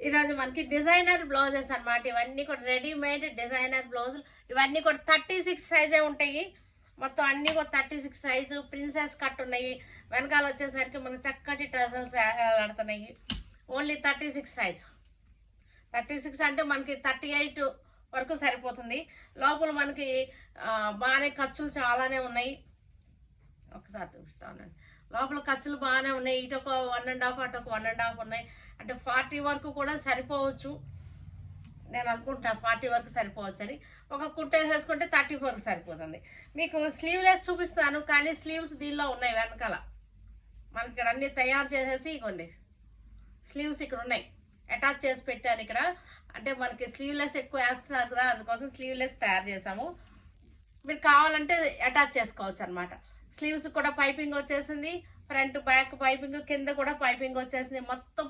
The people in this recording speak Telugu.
ఈరోజు మనకి డిజైనర్ బ్లౌజెస్ అన్నమాట. ఇవన్నీ కూడా రెడీమేడ్ డిజైనర్ బ్లౌజులు. ఇవన్నీ కూడా 36 సైజే ఉంటాయి. మొత్తం అన్నీ కూడా 36 సైజు ప్రిన్సెస్ కట్ ఉన్నాయి. వెనకాల వచ్చేసరికి మనకు చక్కటి టజల్స్ ఆడుతున్నాయి. Only 36 size. 36 అంటే మనకి 38 వరకు సరిపోతుంది. లోపల మనకి బాగానే ఖర్చులు చాలానే ఉన్నాయి. ఒకసారి చూపిస్తా ఉన్నాను. లోపల ఖర్చులు బాగానే ఉన్నాయి. ఇటు ఒక 1.5 అటు ఒక 1.5 ఉన్నాయి. అంటే 40 వరకు కూడా సరిపోవచ్చు. నేను అనుకుంటా 40 వరకు సరిపోవచ్చు అని. ఒక కుట్టేసేసుకుంటే 30 వరకు సరిపోతుంది. మీకు స్లీవ్లెస్ చూపిస్తాను, కానీ స్లీవ్స్ దీనిలో ఉన్నాయి వెనకాల. మనకి ఇక్కడ అన్నీ తయారు చేసేసి ఇవ్వండి. స్లీవ్స్ ఇక్కడ ఉన్నాయి, అటాచ్ చేసి పెట్టాను ఇక్కడ. అంటే మనకి స్లీవ్లెస్ ఎక్కువ వేస్తున్నారు కదా, అందుకోసం స్లీవ్లెస్ తయారు చేసాము. మీరు కావాలంటే అటాచ్ చేసుకోవచ్చు అనమాట. స్లీవ్స్ కూడా పైపింగ్ వచ్చేసింది, ఫ్రంట్ బ్యాక్ పైపింగ్, కింద కూడా పైపింగ్ వచ్చేసింది. మొత్తం